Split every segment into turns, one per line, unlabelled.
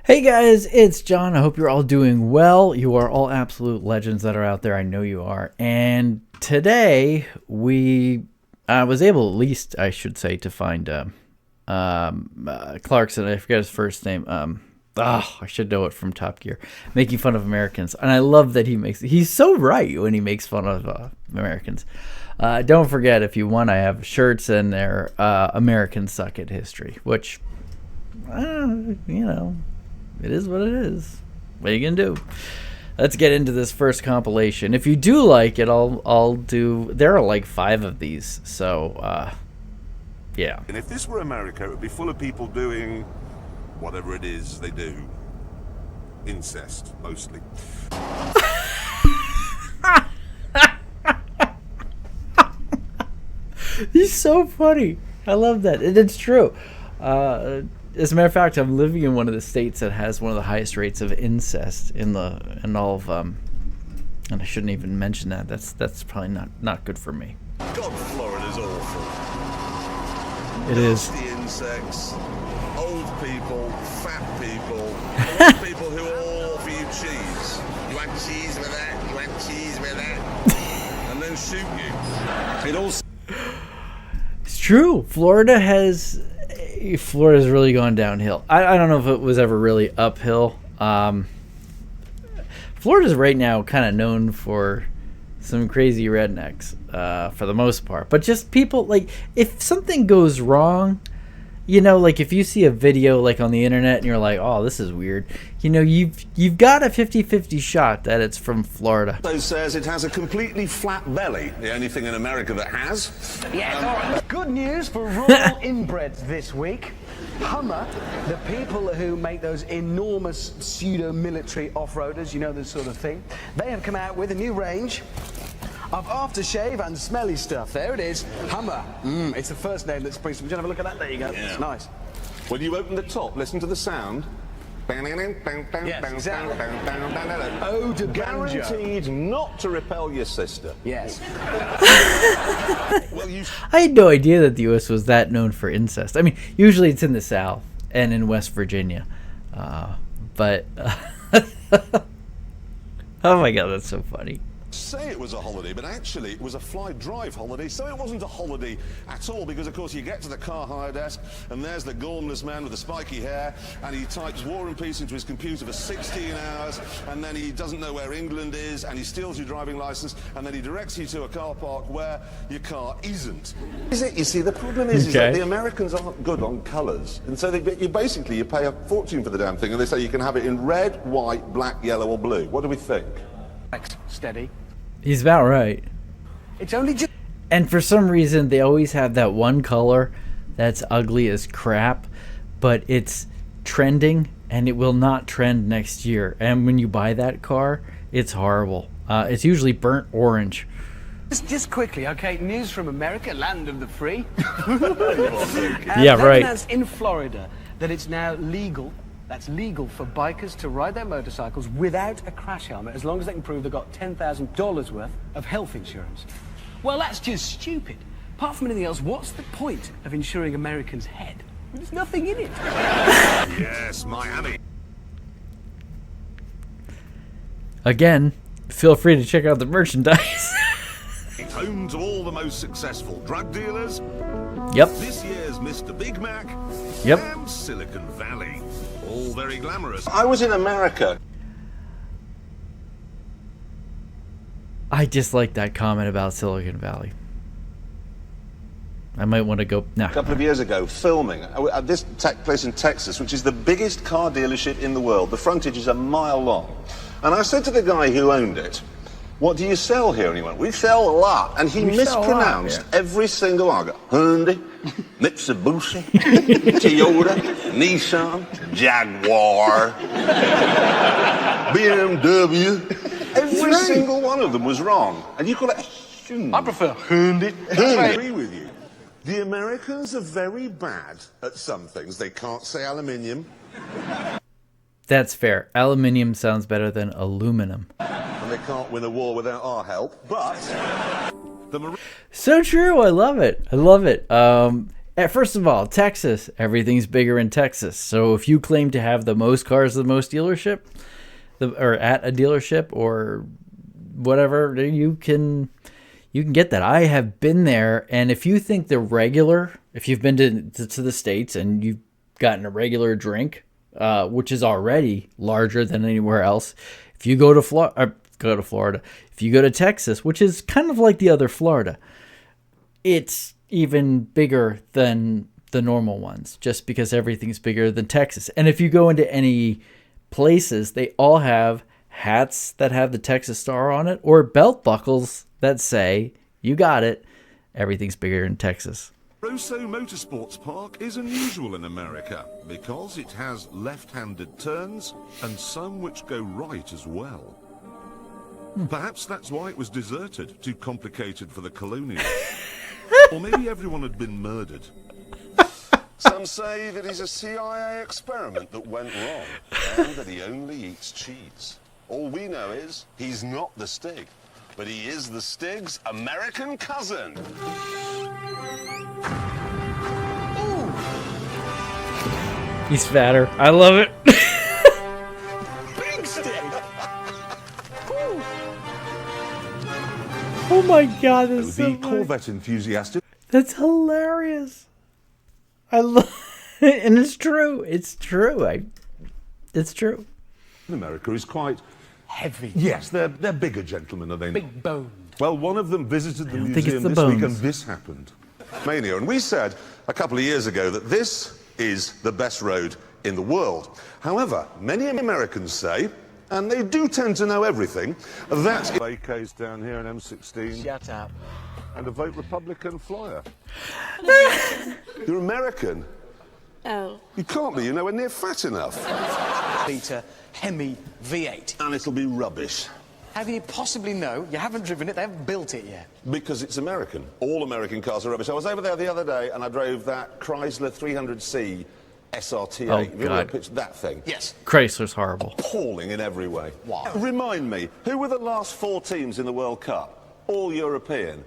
Hey guys, it's John. I hope you're all doing well. You are all absolute legends that are out there. I know you are. And today I was able, at least I should say, to find Clarkson. I forget his first name. I should know it from Top Gear. Making fun of Americans, and I love that he's so right when he makes fun of Americans. Don't forget, if you want, I have shirts in there. Americans suck at history, which it is what it is. What are you gonna do? Let's get into this first compilation. If you do like it, I'll do. There are like 5 of these, so yeah.
And if this were America, it would be full of people doing whatever it is they do. Incest, mostly.
He's so funny. I love that. And it's true. As a matter of fact, I'm living in one of the states that has one of the highest rates of incest in all of and I shouldn't even mention that. That's probably not good for me.
God, Florida's awful.
It is.
The insects, old people, fat people, old people who all offer you cheese. You want cheese with that? You want cheese with that? And then shoot you. It all.
It's true. Florida's really gone downhill. I don't know if it was ever really uphill. Florida's right now kind of known for some crazy rednecks for the most part. But just people, like, if something goes wrong, like if you see a video like on the internet and you're like, oh, this is weird, you've got a 50-50 shot that it's from Florida.
So says it has a completely flat belly. The only thing in America that has.
Yeah. Good news for rural inbreds this week. Hummer, the people who make those enormous pseudo-military off-roaders, this sort of thing, they have come out with a new range of aftershave and smelly stuff. There it is, Hummer. It's the first name that springs to me. Just have a look at that. There you go. Yeah. It's nice.
When you open the top, listen to the sound.
Yes, exactly. Oh, to
guaranteed not to repel your sister.
Yes.
Well, I had no idea that the U.S. was that known for incest. I mean, usually it's in the South and in West Virginia, but oh my God, that's so funny.
Say it was a holiday, but actually it was a fly drive holiday, so it wasn't a holiday at all, because of course you get to the car hire desk and there's the gormless man with the spiky hair, and he types War and Peace into his computer for 16 hours, and then he doesn't know where England is, and he steals your driving license, and then he directs you to a car park where your car isn't. Is it? You see, the problem is that the Americans aren't good on colours, and so you pay a fortune for the damn thing, and they say you can have it in red, white, black, yellow or blue. What do we think?
Steady.
He's about right.
It's only just...
And for some reason, they always have that one color that's ugly as crap, but it's trending, and it will not trend next year. And when you buy that car, it's horrible. It's usually burnt orange.
Just quickly, okay, news from America, land of the free.
Yeah, right.
Announced in Florida that it's now legal. That's legal for bikers to ride their motorcycles without a crash helmet, as long as they can prove they've got $10,000 worth of health insurance. Well, that's just stupid. Apart from anything else, what's the point of insuring Americans' head? There's nothing in it.
Yes, Miami.
Again, feel free to check out the merchandise.
Home to all the most successful drug dealers.
Yep.
This year's Mr. Big Mac.
Yep.
And Silicon Valley. All very glamorous.
I was in America.
I dislike that comment about Silicon Valley. I might want to go... Nah.
A couple of years ago, filming. This took place in Texas, which is the biggest car dealership in the world. The frontage is a mile long. And I said to the guy who owned it, what do you sell here? And he went, we sell a lot. And he mispronounced every single argo. Hyundai, Mitsubishi, Toyota, Nissan, Jaguar, BMW. Every single one of them was wrong. And you call it
I prefer Hyundai.
I agree with you. The Americans are very bad at some things. They can't say aluminium.
That's fair. Aluminium sounds better than aluminum.
And they can't win a war without our help. But
so true. I love it. I love it. First of all, Texas, everything's bigger in Texas. So if you claim to have the most cars, the most dealership, or at a dealership or whatever, you can get that. I have been there, and if you think if you've been to the States and you've gotten a regular drink, which is already larger than anywhere else, if you go to Florida, if you go to Texas, which is kind of like the other Florida, it's even bigger than the normal ones, just because everything's bigger than Texas. And if you go into any places, they all have hats that have the Texas star on it, or belt buckles that say, you got it, everything's bigger in Texas.
Rosso Motorsports Park is unusual in America because it has left-handed turns and some which go right as well. Perhaps that's why it was deserted, too complicated for the colonials. Or maybe everyone had been murdered. Some say that he's a CIA experiment that went wrong and that he only eats cheese. All we know is he's not the Stig, but he is the Stig's American cousin.
He's fatter. I love it.
Big Stig!
Oh my God, that's so
The
funny.
Corvette enthusiast.
That's hilarious. I love it, and it's true. It's true. It's true.
In America is quite
Heavy.
yes. They're bigger gentlemen, are they not?
Big bone.
Well, one of them visited the
don't think
museum
it's the
this week,
bones.
and this happened. Mania, and we said a couple of years ago that this is the best road in the world. However, many Americans say, and they do tend to know everything, that AK's down here in M16
Shut up.
and a vote Republican flyer. You're American.
Oh.
You can't be. You're nowhere near fat enough.
Peter Hemi V8.
And it'll be rubbish.
How do you possibly know? You haven't driven it, they haven't built it yet.
Because it's American. All American cars are rubbish. I was over there the other day and I drove that Chrysler 300C SRT8.
Oh,
Have you ever
God.
pictured that thing?
Yes.
Chrysler's horrible.
Appalling in every way.
Wow.
Remind me, who were the last 4 teams in the World Cup? All European.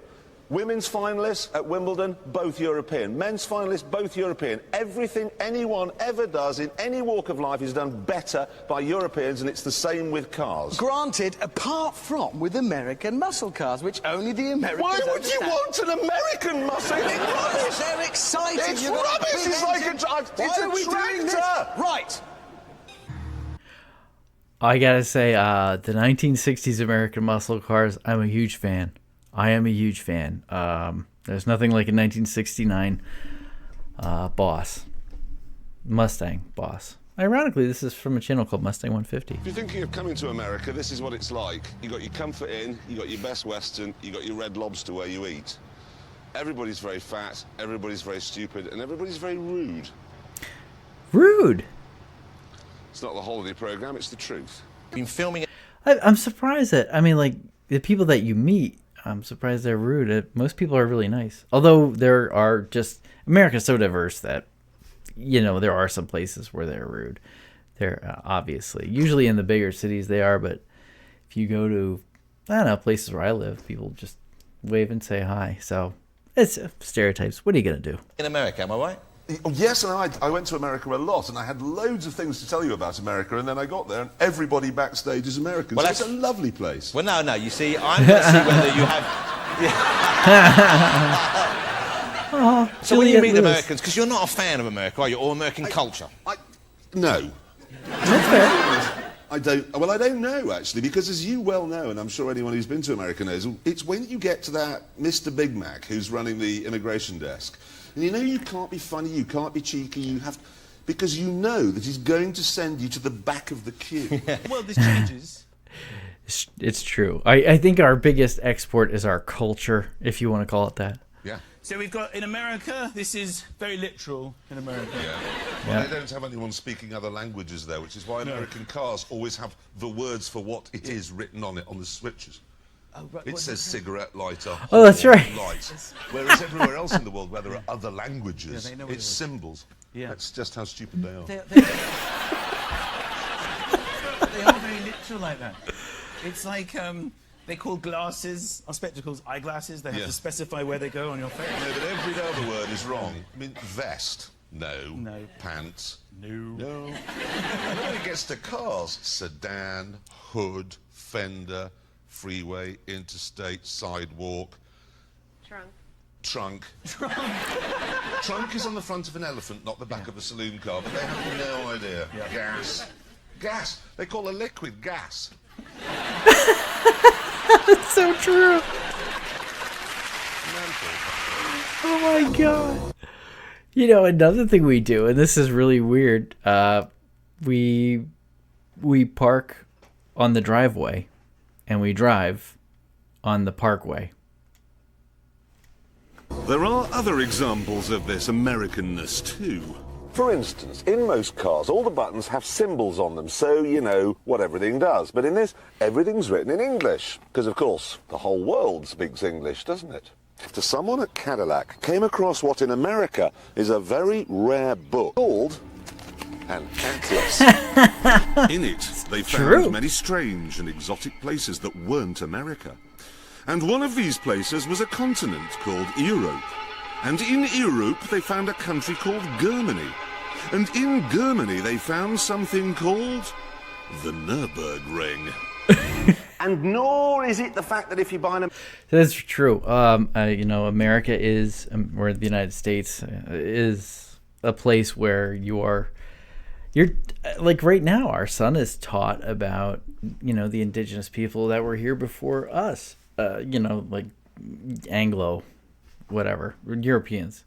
Women's finalists at Wimbledon, both European. Men's finalists, both European. Everything anyone ever does in any walk of life is done better by Europeans, and it's the same with cars.
Granted, apart from with American muscle cars, which only the Americans
Why would you
understand.
want an American muscle? It's rubbish!
They're exciting.
It's
You've got a
rubbish!
big
It's like a,
engine.
it's
Why
a
are we doing this?
tractor!
Right.
I gotta say, the 1960s American muscle cars, I'm a huge fan. I am a huge fan. There's nothing like a 1969 Mustang Boss. Ironically, this is from a channel called Mustang 150.
If you're thinking of coming to America, this is what it's like. You got your Comfort Inn, you got your Best Western, you got your Red Lobster where you eat. Everybody's very fat, everybody's very stupid, and everybody's very rude.
Rude.
It's not the holiday program, it's the truth.
Been filming it.
I'm surprised that, I mean, like, the people that you meet, I'm surprised they're rude. Most people are really nice. Although there are just, America's so diverse that, you know, there are some places where they're rude. They're obviously, usually in the bigger cities they are, but if you go to, I don't know, places where I live, people just wave and say hi. So it's stereotypes. What are you going to do?
In America, am I right?
Oh, yes, and I went to America a lot, and I had loads of things to tell you about America, and then I got there, and everybody backstage is American.
Well,
So it's
that's-
a lovely place.
Well, no, you see, I'm going to see whether you have... So when you
Juliette
meet
Lewis.
Americans, because you're not a fan of America, are you, or American culture?
No.
That's fair.
I don't know, actually, because as you well know, and I'm sure anyone who's been to America knows, it's when you get to that Mr. Big Mac who's running the immigration desk, and you know you can't be funny, you can't be cheeky, you have... Because you know that he's going to send you to the back of the queue.
Well, this changes.
It's true. I think our biggest export is our culture, if you want to call it that.
Yeah.
So we've got in America, this is very literal in America.
Well, they don't have anyone speaking other languages there, which is why American cars always have the words for what it is written on it on the switches.
Oh, right.
It says cigarette lighter.
Oh, that's
horn,
right.
Light. Whereas everywhere else in the world where there are other languages,
Yeah, they know what
it's
it is.
symbols.
Yeah.
That's just how stupid they are.
They are very literal like that. It's like, They call glasses, or spectacles, eyeglasses. They have
Yeah.
to specify where they go on your face.
No, but every other word is wrong. I mean, vest. No.
No.
Pants.
No.
No. And when it gets to cars, sedan, hood, fender, freeway, interstate, sidewalk. Trunk. Trunk is on the front of an elephant, not the back of a saloon car, but they have no idea.
Yeah.
Gas. Gas. They call a liquid gas.
That's so true. Oh my god. You know, another thing we do, and this is really weird, we park on the driveway and we drive on the parkway.
There are other examples of this Americanness too.
For instance, in most cars, all the buttons have symbols on them, so you know what everything does. But in this, everything's written in English. Because, of course, the whole world speaks English, doesn't it? To someone at Cadillac came across what in America is a very rare book called An Atlas. In it, they found many strange and exotic places that weren't America. And one of these places was a continent called Europe. And in Europe, they found a country called Germany. And in Germany, they found something called the Nürburgring. And nor is it the fact that if you buy an...
That's true. You know, America is, or the United States is a place where you're like right now, our son is taught about, you know, the indigenous people that were here before us. You know, like Anglo, whatever, Europeans.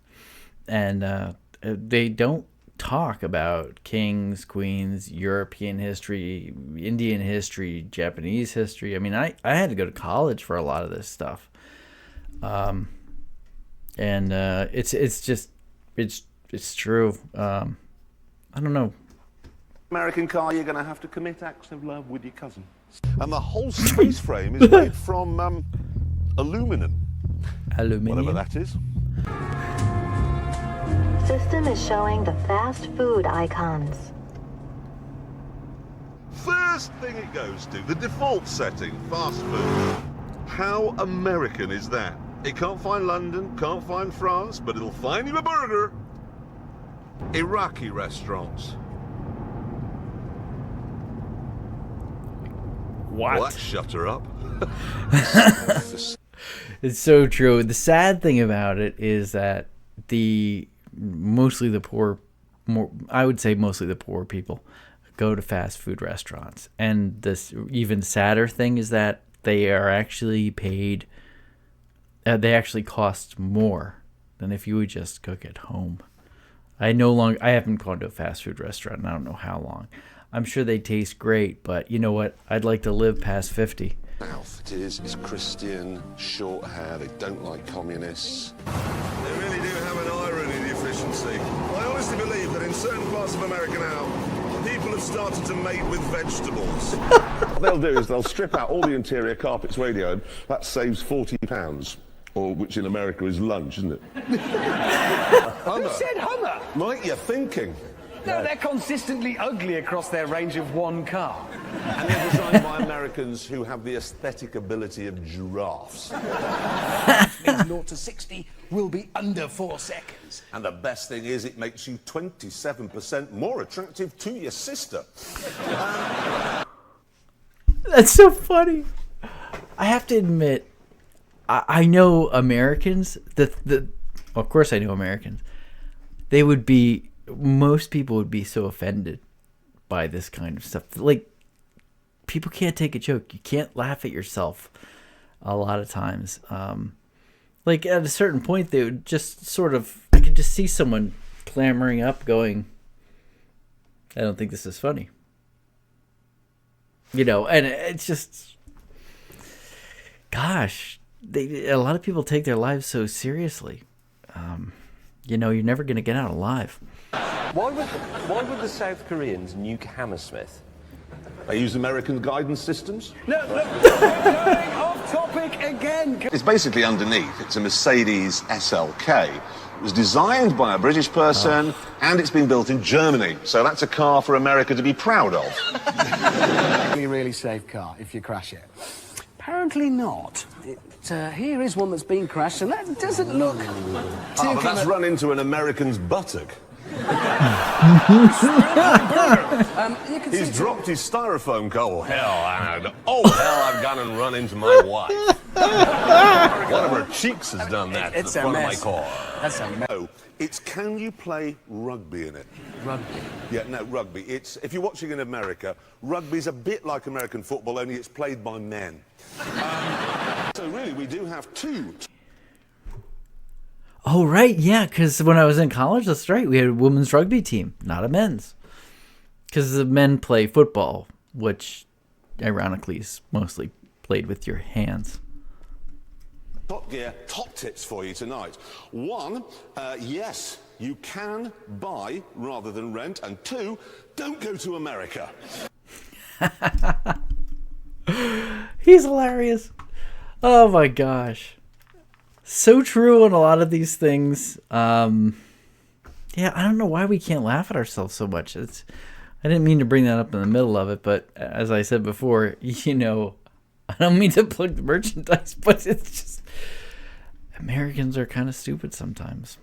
And they don't talk about kings, queens, European history, Indian history, Japanese history. I mean, I had to go to college for a lot of this stuff. It's true. I don't know.
American car, you're going to have to commit acts of love with your cousin.
And the whole space frame is made from aluminum.
Aluminium.
Whatever that is.
System is showing the fast food icons.
First thing it goes to, the default setting, fast food. How American is that? It can't find London, can't find France, but it'll find you a burger. Iraqi restaurants.
What?
Well, shut her up.
It's so true. The sad thing about it is that mostly the poor people go to fast food restaurants. And this even sadder thing is that they are actually paid, they actually cost more than if you would just cook at home. I haven't gone to a fast food restaurant in I don't know how long. I'm sure they taste great, but you know what? I'd like to live past 50.
South it is Christian, short hair, they don't like communists. They really do have an irony in the efficiency. I honestly believe that in certain parts of America now, people have started to mate with vegetables.
What they'll do is they'll strip out all the interior carpets, radio, and that saves £40, or which in America is lunch, isn't it?
Who said Hummer?
Mike, you're thinking.
No, they're consistently ugly across their range of one car.
And they're designed by Americans who have the aesthetic ability of giraffes.
Means 0 to 60 will be under 4 seconds.
And the best thing is it makes you 27% more attractive to your sister.
That's so funny. I have to admit, I know Americans. Of course, I know Americans. Most people would be so offended by this kind of stuff. Like, people can't take a joke. You can't laugh at yourself a lot of times. Like, at a certain point, they would just sort of, I could just see someone clamoring up going, I don't think this is funny. You know, and it's just, gosh, a lot of people take their lives so seriously. You know, you're never going to get out alive.
Why would the South Koreans nuke Hammersmith?
They use American guidance systems.
No, look, we're going off topic again.
It's basically underneath. It's a Mercedes SLK. It was designed by a British person, and it's been built in Germany. So that's a car for America to be proud of.
Really, really safe car if you crash it. Apparently not. Here is one that's been crashed, and that doesn't look too
But that's run into an American's buttock.
you can
He's
see
dropped his styrofoam car. Oh, hell, I've gone and run into my wife. One of her cheeks has done that to the
it's a
front of my
mess.
car.
That's a
No, it's can you play rugby in it?
rugby.
Yeah, no, rugby. It's if you're watching in America, rugby's a bit like American football, only it's played by men.
So really, we do have two.
Oh, right. Yeah, because when I was in college, that's right. We had a women's rugby team, not a men's. Because the men play football, which ironically is mostly played with your hands.
Top Gear top tips for you tonight. One, yes, you can buy rather than rent. And two, don't go to America.
He's hilarious. Oh my gosh. So true on a lot of these things. Yeah, I don't know why we can't laugh at ourselves so much. I didn't mean to bring that up in the middle of it, but as I said before, I don't mean to plug the merchandise, but it's just Americans are kind of stupid sometimes.